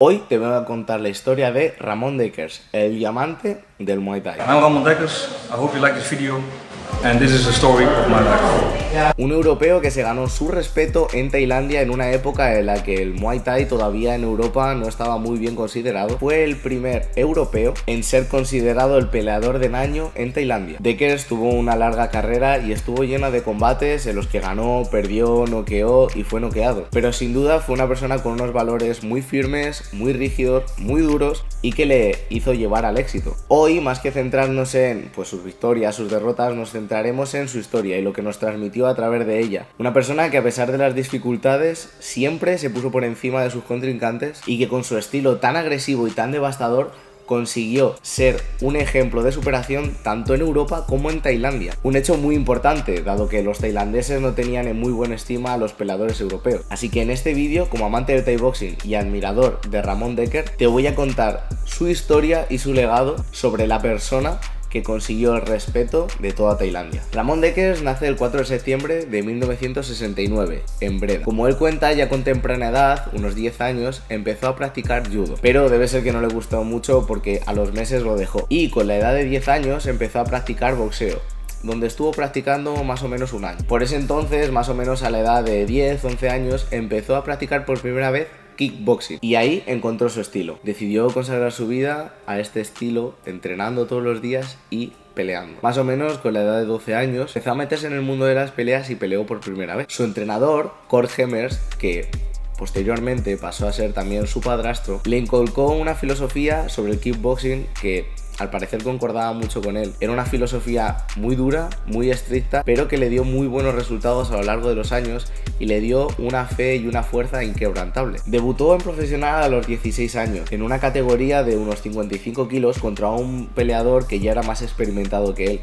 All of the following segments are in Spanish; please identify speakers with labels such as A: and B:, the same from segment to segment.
A: Hoy te voy a contar la historia de Ramon Dekkers, el diamante del Muay Thai.
B: I'm Ramon Dekkers. I hope you like this video. And this is the story of my life.
A: Un europeo que se ganó su respeto en Tailandia en una época en la que el Muay Thai todavía en Europa no estaba muy bien considerado. Fue el primer europeo en ser considerado el peleador del año en Tailandia. Dekkers tuvo una larga carrera y estuvo llena de combates en los que ganó, perdió, noqueó y fue noqueado. Pero sin duda fue una persona con unos valores muy firmes, muy rígidos, muy duros y que le hizo llevar al éxito. Hoy, más que centrarnos en sus victorias, sus derrotas, nos centraremos en su historia y lo que nos transmitió a través de ella. Una persona que a pesar de las dificultades siempre se puso por encima de sus contrincantes y que con su estilo tan agresivo y tan devastador consiguió ser un ejemplo de superación tanto en Europa como en Tailandia. Un hecho muy importante, dado que los tailandeses no tenían en muy buena estima a los peleadores europeos. Así que en este vídeo, como amante del Thai boxing y admirador de Ramon Dekkers, te voy a contar su historia y su legado sobre la persona que consiguió el respeto de toda Tailandia. Ramon Dekkers nace el 4 de septiembre de 1969 en Breda. Como él cuenta, ya con temprana edad, unos 10 años, empezó a practicar judo, pero debe ser que no le gustó mucho porque a los meses lo dejó. Y con la edad de 10 años empezó a practicar boxeo, donde estuvo practicando más o menos un año. Por ese entonces, más o menos a la edad de 10-11 años, empezó a practicar por primera vez kickboxing y ahí encontró su estilo. Decidió consagrar su vida a este estilo, entrenando todos los días y peleando. Más o menos con la edad de 12 años empezó a meterse en el mundo de las peleas y peleó por primera vez. Su entrenador, Kurt Hemmers, que posteriormente pasó a ser también su padrastro, le inculcó una filosofía sobre el kickboxing que al parecer concordaba mucho con él. Era una filosofía muy dura, muy estricta, pero que le dio muy buenos resultados a lo largo de los años y le dio una fe y una fuerza inquebrantable. Debutó en profesional a los 16 años, en una categoría de unos 55 kilos contra un peleador que ya era más experimentado que él.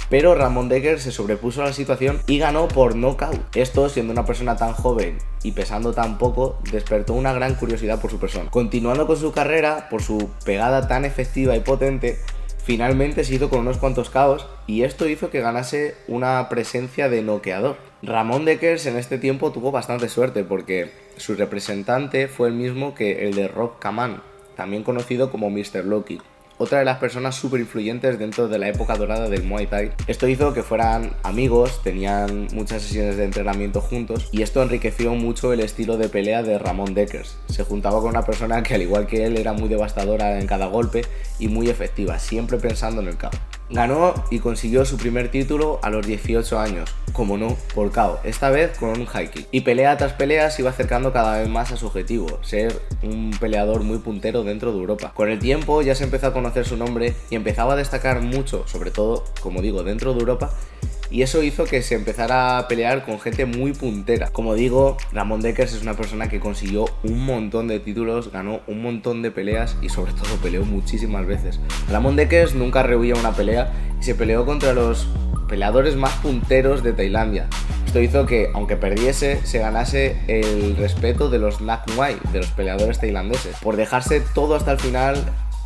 A: Pero Ramon Dekkers se sobrepuso a la situación y ganó por nocaut. Esto, siendo una persona tan joven y pesando tan poco, despertó una gran curiosidad por su persona. Continuando con su carrera, por su pegada tan efectiva y potente, finalmente se hizo con unos cuantos KOs y esto hizo que ganase una presencia de noqueador. Ramon Dekkers en este tiempo tuvo bastante suerte porque su representante fue el mismo que el de Rob Kaman, también conocido como Mr. Loki, otra de las personas súper influyentes dentro de la época dorada del Muay Thai. Esto hizo que fueran amigos, tenían muchas sesiones de entrenamiento juntos y esto enriqueció mucho el estilo de pelea de Ramon Dekkers. Se juntaba con una persona que al igual que él era muy devastadora en cada golpe y muy efectiva, siempre pensando en el KO. Ganó y consiguió su primer título a los 18 años, como no, por KO, esta vez con un high kick. Y pelea tras pelea se iba acercando cada vez más a su objetivo, ser un peleador muy puntero dentro de Europa. Con el tiempo ya se empezó a conocer su nombre y empezaba a destacar mucho, sobre todo, como digo, dentro de Europa, y eso hizo que se empezara a pelear con gente muy puntera. Como digo, Ramon Dekkers es una persona que consiguió un montón de títulos, ganó un montón de peleas y sobre todo peleó muchísimas veces. Ramon Dekkers nunca rehuía una pelea y se peleó contra los peleadores más punteros de Tailandia. Esto hizo que, aunque perdiese, se ganase el respeto de los Nak Muay, de los peleadores tailandeses, por dejarse todo hasta el final.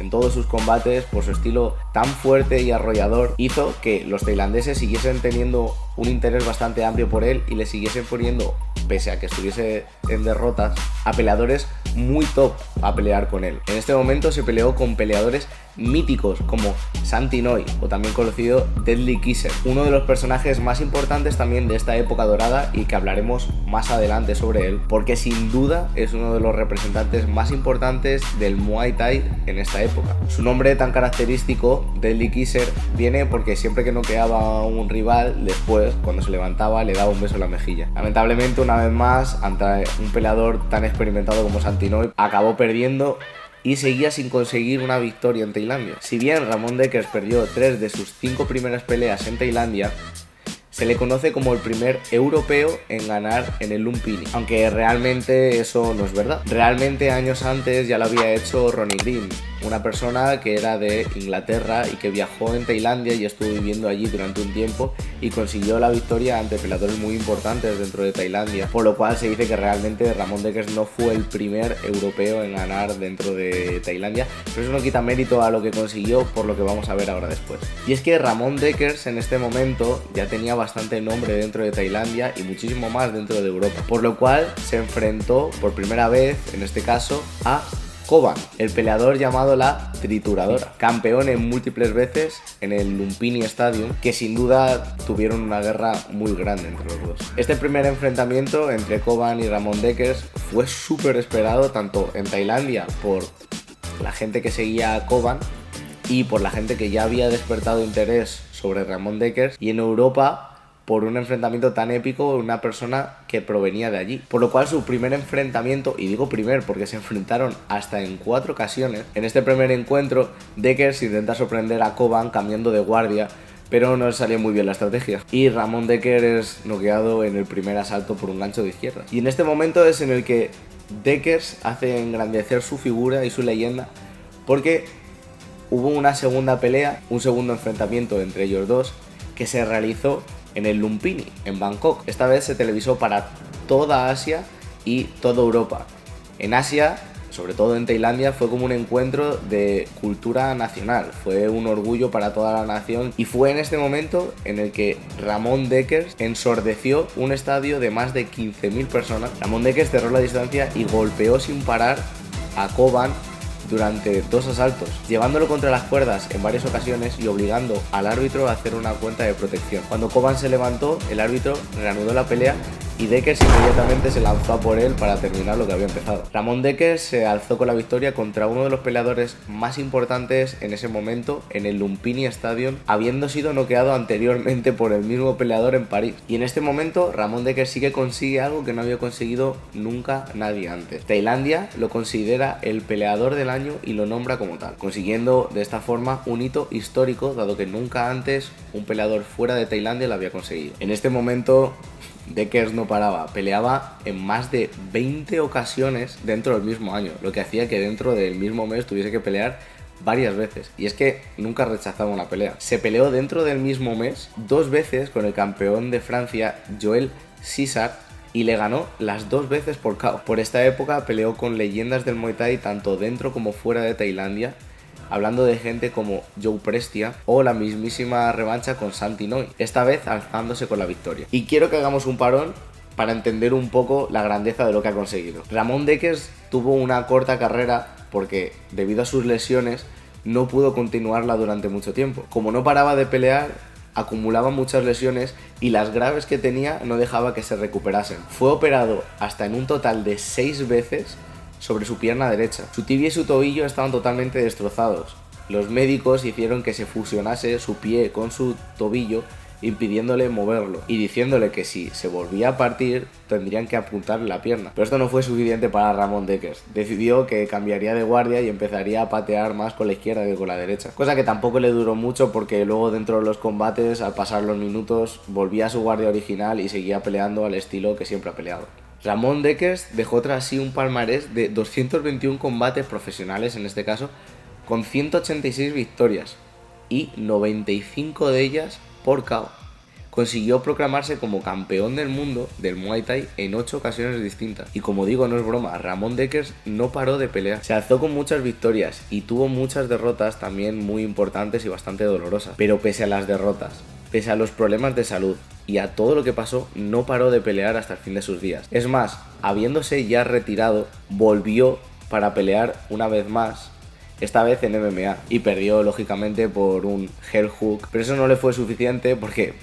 A: En todos sus combates, por su estilo tan fuerte y arrollador, hizo que los tailandeses siguiesen teniendo un interés bastante amplio por él y le siguiesen poniendo, pese a que estuviese en derrotas, a peleadores muy top a pelear con él. En este momento se peleó con peleadores míticos como Santi Noi, o también conocido Deadly Kisser, uno de los personajes más importantes también de esta época dorada y que hablaremos más adelante sobre él, porque sin duda es uno de los representantes más importantes del Muay Thai en esta época. Su nombre tan característico, Deadly Kisser, viene porque siempre que noqueaba a un rival, después, cuando se levantaba, le daba un beso en la mejilla. Lamentablemente, una vez más, ante un peleador tan experimentado como Santi Noi, acabó perdiendo y seguía sin conseguir una victoria en Tailandia. Si bien Ramon Dekkers perdió 3 de sus 5 primeras peleas en Tailandia, se le conoce como el primer europeo en ganar en el Lumpini, aunque realmente eso no es verdad. Realmente años antes ya lo había hecho Ronnie Green, una persona que era de Inglaterra y que viajó en Tailandia y estuvo viviendo allí durante un tiempo y consiguió la victoria ante peleadores muy importantes dentro de Tailandia, por lo cual se dice que realmente Ramon Dekkers no fue el primer europeo en ganar dentro de Tailandia, pero eso no quita mérito a lo que consiguió, por lo que vamos a ver ahora después. Y es que Ramon Dekkers en este momento ya tenía bastante nombre dentro de Tailandia y muchísimo más dentro de Europa, por lo cual se enfrentó por primera vez, en este caso, a Koban, el peleador llamado la Trituradora, campeón en múltiples veces en el Lumpini Stadium, que sin duda tuvieron una guerra muy grande entre los dos. Este primer enfrentamiento entre Koban y Ramon Dekkers fue súper esperado tanto en Tailandia por la gente que seguía a Koban y por la gente que ya había despertado interés sobre Ramon Dekkers, y en Europa por un enfrentamiento tan épico de una persona que provenía de allí. Por lo cual su primer enfrentamiento, y digo primer porque se enfrentaron hasta en 4 ocasiones, en este primer encuentro Dekkers intenta sorprender a Koban cambiando de guardia, pero no le salió muy bien la estrategia y Ramon Dekkers es noqueado en el primer asalto por un gancho de izquierda. Y en este momento es en el que Dekkers hace engrandecer su figura y su leyenda, porque hubo una segunda pelea, un segundo enfrentamiento entre ellos dos que se realizó en el Lumpini, en Bangkok. Esta vez se televisó para toda Asia y toda Europa. En Asia, sobre todo en Tailandia, fue como un encuentro de cultura nacional, fue un orgullo para toda la nación, y fue en este momento en el que Ramon Dekkers ensordeció un estadio de más de 15.000 personas. Ramon Dekkers cerró la distancia y golpeó sin parar a Koban durante 2 asaltos, llevándolo contra las cuerdas en varias ocasiones y obligando al árbitro a hacer una cuenta de protección. Cuando Koban se levantó, el árbitro reanudó la pelea y Dekkers inmediatamente se lanzó a por él para terminar lo que había empezado. Ramon Dekkers se alzó con la victoria contra uno de los peleadores más importantes en ese momento en el Lumpini Stadium, habiendo sido noqueado anteriormente por el mismo peleador en París. Y en este momento Ramon Dekkers sí que consigue algo que no había conseguido nunca nadie antes. Tailandia lo considera el peleador del año y lo nombra como tal, consiguiendo de esta forma un hito histórico, dado que nunca antes un peleador fuera de Tailandia lo había conseguido. En este momento Dekkers no paraba, peleaba en más de 20 ocasiones dentro del mismo año, lo que hacía que dentro del mismo mes tuviese que pelear varias veces. Y es que nunca rechazaba una pelea. Se peleó dentro del mismo mes 2 veces con el campeón de Francia, Joel César, y le ganó las 2 veces por KO. Por esta época peleó con leyendas del Muay Thai tanto dentro como fuera de Tailandia, hablando de gente como Joe Prestia o la mismísima revancha con Santi Noi, esta vez alzándose con la victoria. Y quiero que hagamos un parón para entender un poco la grandeza de lo que ha conseguido. Ramon Dekkers tuvo una corta carrera porque debido a sus lesiones no pudo continuarla durante mucho tiempo. Como no paraba de pelear, acumulaba muchas lesiones y las graves que tenía no dejaba que se recuperasen. Fue operado hasta en un total de 6 veces sobre su pierna derecha. Su tibia y su tobillo estaban totalmente destrozados. Los médicos hicieron que se fusionase su pie con su tobillo, impidiéndole moverlo y diciéndole que si se volvía a partir tendrían que apuntarle la pierna. Pero esto no fue suficiente para Ramon Dekkers. Decidió que cambiaría de guardia y empezaría a patear más con la izquierda que con la derecha, cosa que tampoco le duró mucho porque luego dentro de los combates, al pasar los minutos, volvía a su guardia original y seguía peleando al estilo que siempre ha peleado. Ramon Dekkers dejó tras sí un palmarés de 221 combates profesionales, en este caso, con 186 victorias y 95 de ellas por KO. Consiguió proclamarse como campeón del mundo del Muay Thai en 8 ocasiones distintas. Y como digo, no es broma, Ramon Dekkers no paró de pelear. Se alzó con muchas victorias y tuvo muchas derrotas también muy importantes y bastante dolorosas. Pero pese a las derrotas, pese a los problemas de salud y a todo lo que pasó, no paró de pelear hasta el fin de sus días. Es más, habiéndose ya retirado, volvió para pelear una vez más, esta vez en MMA, y perdió lógicamente por un heel hook, pero eso no le fue suficiente porque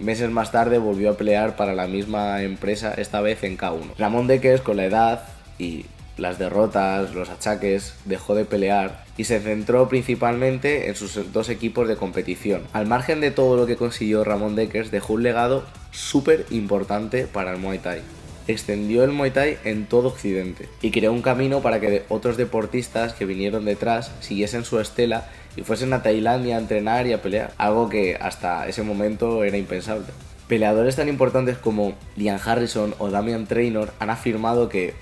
A: meses más tarde volvió a pelear para la misma empresa, esta vez en K1. Ramon Dekkers, con la edad y las derrotas, los achaques, dejó de pelear y se centró principalmente en sus 2 equipos de competición. Al margen de todo lo que consiguió, Ramon Dekkers dejó un legado súper importante para el Muay Thai. Extendió el Muay Thai en todo Occidente y creó un camino para que otros deportistas que vinieron detrás siguiesen su estela y fuesen a Tailandia a entrenar y a pelear, algo que hasta ese momento era impensable. Peleadores tan importantes como Liam Harrison o Damian Traynor han afirmado que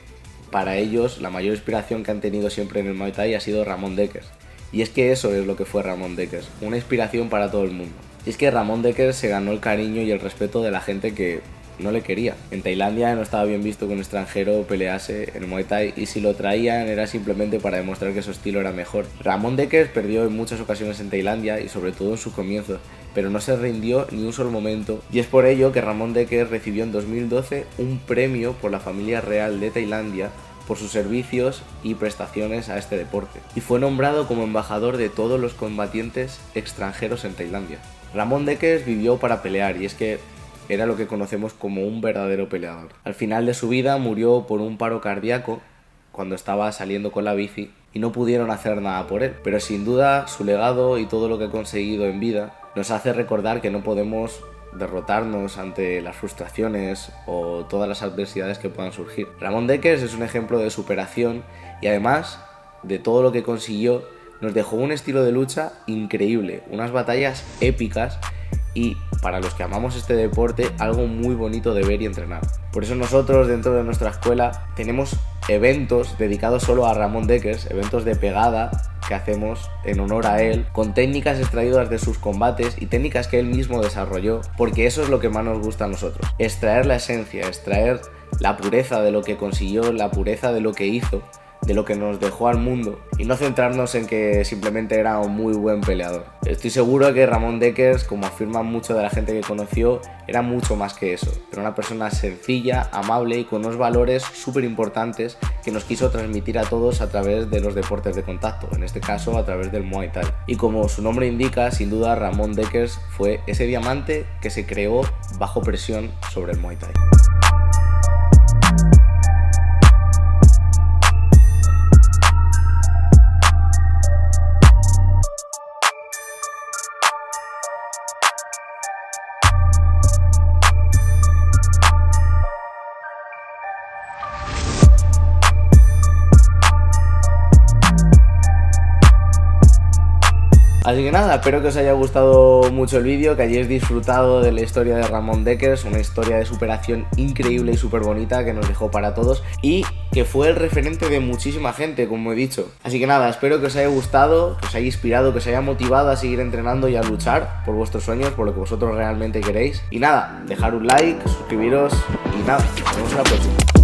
A: para ellos la mayor inspiración que han tenido siempre en el Muay Thai ha sido Ramon Dekkers. Y es que eso es lo que fue Ramon Dekkers, una inspiración para todo el mundo. Y es que Ramon Dekkers se ganó el cariño y el respeto de la gente que no le quería. En Tailandia no estaba bien visto que un extranjero pelease en Muay Thai y si lo traían era simplemente para demostrar que su estilo era mejor. Ramon Dekkers perdió en muchas ocasiones en Tailandia y sobre todo en sus comienzos, pero no se rindió ni un solo momento, y es por ello que Ramon Dekkers recibió en 2012 un premio por la familia real de Tailandia por sus servicios y prestaciones a este deporte, y fue nombrado como embajador de todos los combatientes extranjeros en Tailandia. Ramón Dekkers vivió para pelear, y es que era lo que conocemos como un verdadero peleador. Al final de su vida murió por un paro cardíaco cuando estaba saliendo con la bici y no pudieron hacer nada por él, pero sin duda su legado y todo lo que ha conseguido en vida nos hace recordar que no podemos derrotarnos ante las frustraciones o todas las adversidades que puedan surgir. Ramón Dekkers es un ejemplo de superación y además de todo lo que consiguió nos dejó un estilo de lucha increíble, unas batallas épicas y, para los que amamos este deporte, algo muy bonito de ver y entrenar. Por eso nosotros dentro de nuestra escuela tenemos eventos dedicados solo a Ramón Dekkers, eventos de pegada que hacemos en honor a él, con técnicas extraídas de sus combates y técnicas que él mismo desarrolló, porque eso es lo que más nos gusta a nosotros, extraer la esencia, extraer la pureza de lo que consiguió, la pureza de lo que hizo, de lo que nos dejó al mundo y no centrarnos en que simplemente era un muy buen peleador. Estoy seguro que Ramón Dekkers, como afirma mucho de la gente que conoció, era mucho más que eso. Era una persona sencilla, amable y con unos valores súper importantes que nos quiso transmitir a todos a través de los deportes de contacto, en este caso a través del Muay Thai. Y como su nombre indica, sin duda Ramón Dekkers fue ese diamante que se creó bajo presión sobre el Muay Thai. Así que nada, espero que os haya gustado mucho el vídeo, que hayáis disfrutado de la historia de Ramón Dekkers, una historia de superación increíble y súper bonita que nos dejó para todos y que fue el referente de muchísima gente, como he dicho. Así que nada, espero que os haya gustado, que os haya inspirado, que os haya motivado a seguir entrenando y a luchar por vuestros sueños, por lo que vosotros realmente queréis. Y nada, dejar un like, suscribiros y nada, nos vemos en la próxima.